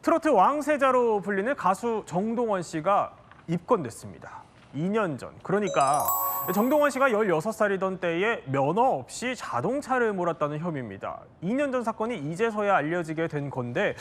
트로트 왕세자로 불리는 가수 정동원 씨가 입건됐습니다. 2년 전, 그러니까 정동원 씨가 16살이던 때에 면허 없이 자동차를 몰았다는 혐의입니다. 2년 전 사건이 이제서야 알려지게 된 건데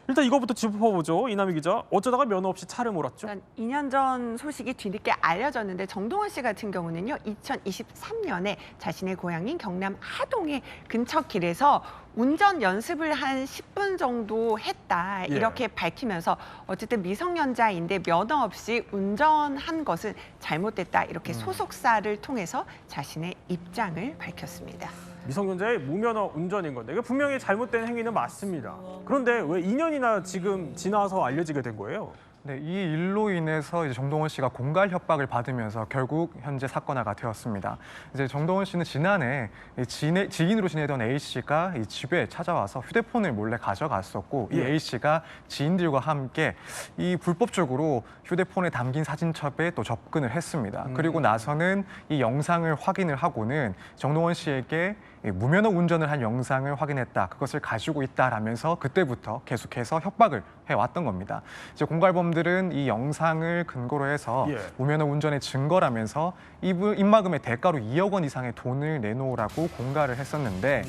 일단 이거부터 짚어보죠. 이남희 기자, 어쩌다가 면허 없이 차를 몰았죠? 2년 전 소식이 뒤늦게 알려졌는데 정동원 씨 같은 경우는요, 2023년에 자신의 고향인 경남 하동의 근처 길에서 운전 연습을 한 10분 정도 했다 이렇게 밝히면서 어쨌든 미성년자인데 면허 없이 운전한 것은 잘못됐다 이렇게 소속사를 통해서 자신의 입장을 밝혔습니다. 미성년자의 무면허 운전인 건데 이게 분명히 잘못된 행위는 맞습니다. 그런데 왜 2년이나 지금 지나서 알려지게 된 거예요? 네, 이 일로 인해서 이제 정동원 씨가 공갈 협박을 받으면서 결국 현재 사건화가 되었습니다. 이제 정동원 씨는 지난해 지인으로 지내던 A 씨가 이 집에 찾아와서 휴대폰을 몰래 가져갔었고, 이 A 씨가 지인들과 함께 이 불법적으로 휴대폰에 담긴 사진첩에 또 접근을 했습니다. 그리고 나서는 이 영상을 확인을 하고는 정동원 씨에게 무면허 운전을 한 영상을 확인했다, 그것을 가지고 있다라면서 그때부터 계속해서 협박을 해왔던 겁니다. 이제 공갈범들은 이 영상을 근거로 해서 무면허 운전의 증거라면서 입막음의 대가로 2억 원 이상의 돈을 내놓으라고 공갈을 했었는데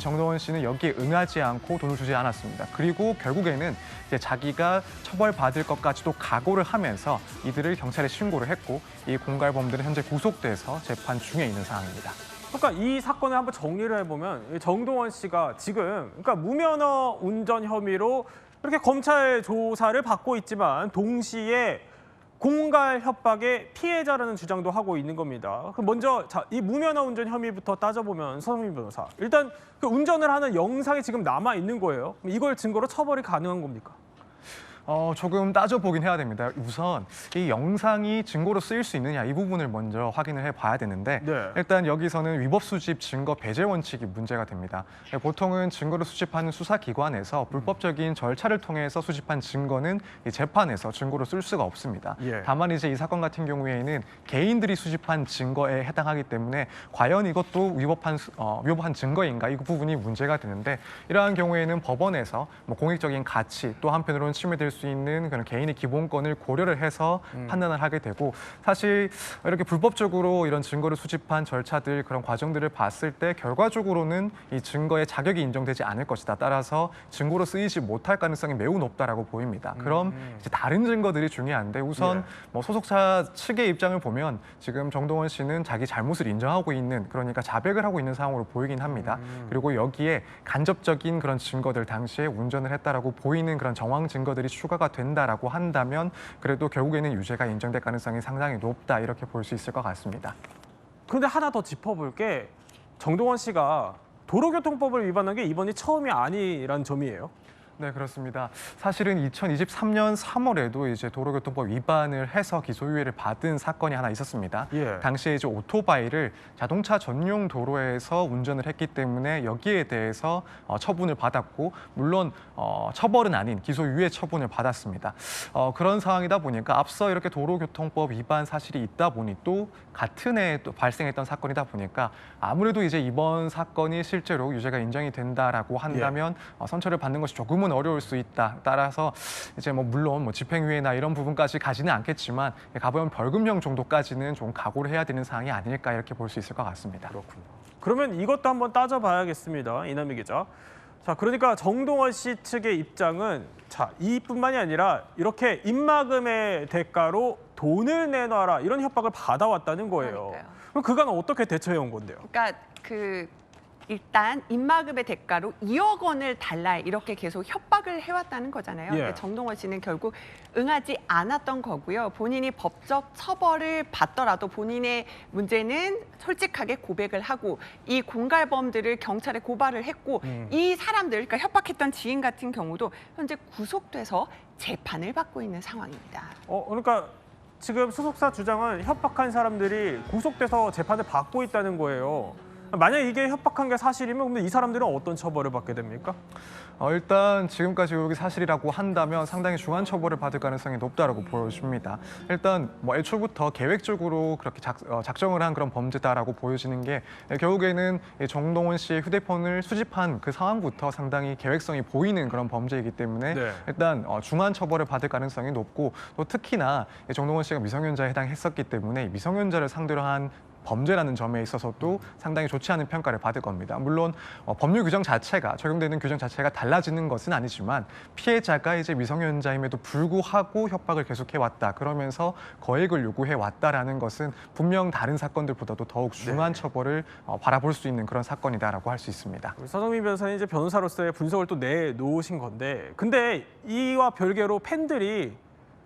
정동원 씨는 여기에 응하지 않고 돈을 주지 않았습니다. 그리고 결국에는 이제 자기가 처벌받을 것까지도 각오를 하면서 이들을 경찰에 신고를 했고, 이 공갈범들은 현재 구속돼서 재판 중에 있는 상황입니다. 그러니까 이 사건을 한번 정리를 해보면 정동원 씨가 지금 무면허 운전 혐의로 이렇게 검찰 조사를 받고 있지만 동시에 공갈 협박의 피해자라는 주장도 하고 있는 겁니다. 먼저 이 무면허 운전 혐의부터 따져보면 서성민 변호사, 일단 그 운전을 하는 영상이 지금 남아 있는 거예요. 이걸 증거로 처벌이 가능한 겁니까? 조금 따져보긴 해야 됩니다. 우선 이 영상이 증거로 쓰일 수 있느냐, 이 부분을 먼저 확인을 해봐야 되는데 일단 여기서는 위법 수집 증거 배제 원칙이 문제가 됩니다. 보통은 증거를 수집하는 수사기관에서 불법적인 절차를 통해서 수집한 증거는 이 재판에서 증거로 쓸 수가 없습니다. 다만 이제 이 사건 같은 경우에는 개인들이 수집한 증거에 해당하기 때문에 과연 이것도 위법한 증거인가, 이 부분이 문제가 되는데, 이러한 경우에는 법원에서 공익적인 가치, 또 한편으로는 침해될 수 있는 그런 개인의 기본권을 고려를 해서 판단을 하게 되고, 사실 이렇게 불법적으로 이런 증거를 수집한 절차들, 그런 과정들을 봤을 때 결과적으로는 이 증거의 자격이 인정되지 않을 것이다. 따라서 증거로 쓰이지 못할 가능성이 매우 높다라고 보입니다. 그럼 이제 다른 증거들이 중요한데, 우선 소속사 측의 입장을 보면 지금 정동원 씨는 자기 잘못을 인정하고 있는, 그러니까 자백을 하고 있는 상황으로 보이긴 합니다. 그리고 여기에 간접적인 그런 증거들, 당시에 운전을 했다라고 보이는 그런 정황 증거들이 추가가 된다라고 한다면 그래도 결국에는 유죄가 인정될 가능성이 상당히 높다, 이렇게 볼 수 있을 것 같습니다. 그런데 하나 더 짚어볼 게 정동원 씨가 도로교통법을 위반한 게 이번이 처음이 아니란 점이에요. 네, 그렇습니다. 사실은 2023년 3월에도 이제 도로교통법 위반을 해서 기소유예를 받은 사건이 하나 있었습니다. 당시에 이제 오토바이를 자동차 전용 도로에서 운전을 했기 때문에 여기에 대해서 처분을 받았고, 물론 처벌은 아닌 기소유예 처분을 받았습니다. 그런 상황이다 보니까 앞서 이렇게 도로교통법 위반 사실이 있다 보니 또 같은 해에 또 발생했던 사건이다 보니까 아무래도 이제 이번 사건이 실제로 유죄가 인정이 된다라고 한다면 선처를 받는 것이 조금은 어려울 수 있다. 따라서 이제 물론 집행유예나 이런 부분까지 가지는 않겠지만 가보면 벌금형 정도까지는 좀 각오를 해야 되는 사항이 아닐까, 이렇게 볼 수 있을 것 같습니다. 그렇군요. 그러면 이것도 한번 따져봐야겠습니다. 이남희 기자. 자, 그러니까 정동원 씨 측의 입장은 이뿐만이 아니라 이렇게 입막음의 대가로 돈을 내놔라, 이런 협박을 받아왔다는 거예요. 그럼 그간 어떻게 대처해 온 건데요? 그러니까 일단 입막음의 대가로 2억 원을 달라 이렇게 계속 협박을 해왔다는 거잖아요. 정동원 씨는 결국 응하지 않았던 거고요. 본인이 법적 처벌을 받더라도 본인의 문제는 솔직하게 고백을 하고 이 공갈범들을 경찰에 고발을 했고, 이 사람들, 그러니까 협박했던 지인 같은 경우도 현재 구속돼서 재판을 받고 있는 상황입니다. 그러니까 지금 소속사 주장은 협박한 사람들이 구속돼서 재판을 받고 있다는 거예요. 만약 이게 협박한 게 사실이면 근데 이 사람들은 어떤 처벌을 받게 됩니까? 일단 지금까지 의혹이 사실이라고 한다면 상당히 중한 처벌을 받을 가능성이 높다라고 보여집니다. 일단 뭐 애초부터 계획적으로 그렇게 작정을 한 그런 범죄다라고 보여지는 게 결국에는 이 정동원 씨의 휴대폰을 수집한 그 상황부터 상당히 계획성이 보이는 그런 범죄이기 때문에 네. 일단 중한 처벌을 받을 가능성이 높고 또 특히나 이 정동원 씨가 미성년자에 해당했었기 때문에 미성년자를 상대로 한 범죄라는 점에 있어서도 상당히 좋지 않은 평가를 받을 겁니다. 물론 법률 규정 자체가 적용되는 규정 자체가 달라지는 것은 아니지만 피해자가 이제 미성년자임에도 불구하고 협박을 계속해 왔다. 그러면서 거액을 요구해 왔다라는 것은 분명 다른 사건들보다도 더욱 중한 처벌을 바라볼 수 있는 그런 사건이다라고 할 수 있습니다. 서정민 변호사는 이제 변호사로서의 분석을 또 내놓으신 건데, 근데 이와 별개로 팬들이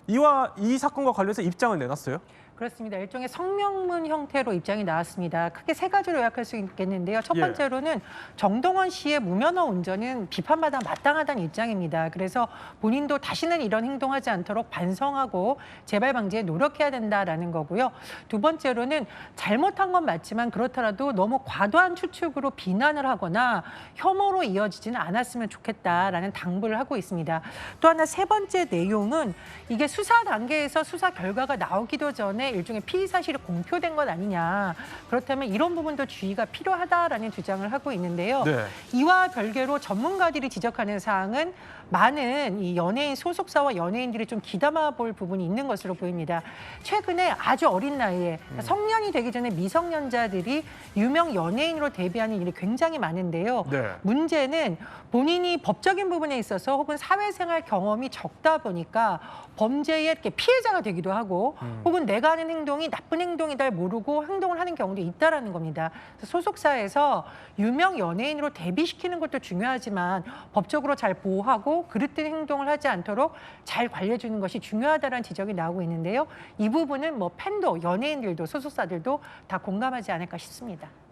이 사건과 관련해서 입장을 내놨어요? 그렇습니다. 일종의 성명문 형태로 입장이 나왔습니다. 크게 세 가지로 요약할 수 있겠는데요. 첫 번째로는 정동원 씨의 무면허 운전은 비판받아 마땅하다는 입장입니다. 그래서 본인도 다시는 이런 행동하지 않도록 반성하고 재발 방지에 노력해야 된다라는 거고요. 두 번째로는 잘못한 건 맞지만 그렇더라도 너무 과도한 추측으로 비난을 하거나 혐오로 이어지지는 않았으면 좋겠다라는 당부를 하고 있습니다. 또 하나 세 번째 내용은 이게 수사 단계에서 수사 결과가 나오기도 전에 일종의 피의 사실이 공표된 것 아니냐. 그렇다면 이런 부분도 주의가 필요하다라는 주장을 하고 있는데요. 네. 이와 별개로 전문가들이 지적하는 사항은 많은 이 연예인 소속사와 연예인들이 좀 귀담아 볼 부분이 있는 것으로 보입니다. 최근에 아주 어린 나이에 성년이 되기 전에 미성년자들이 유명 연예인으로 데뷔하는 일이 굉장히 많은데요. 네. 문제는 본인이 법적인 부분에 있어서 혹은 사회생활 경험이 적다 보니까 범죄의 이렇게 피해자가 되기도 하고 혹은 내가 하는 행동이 나쁜 행동이다 모르고 행동을 하는 경우도 있다라는 겁니다. 그래서 소속사에서 유명 연예인으로 데뷔시키는 것도 중요하지만 법적으로 잘 보호하고 그릇된 행동을 하지 않도록 잘 관리해 주는 것이 중요하다는 지적이 나오고 있는데요. 이 부분은 뭐 팬도 연예인들도 소속사들도 다 공감하지 않을까 싶습니다.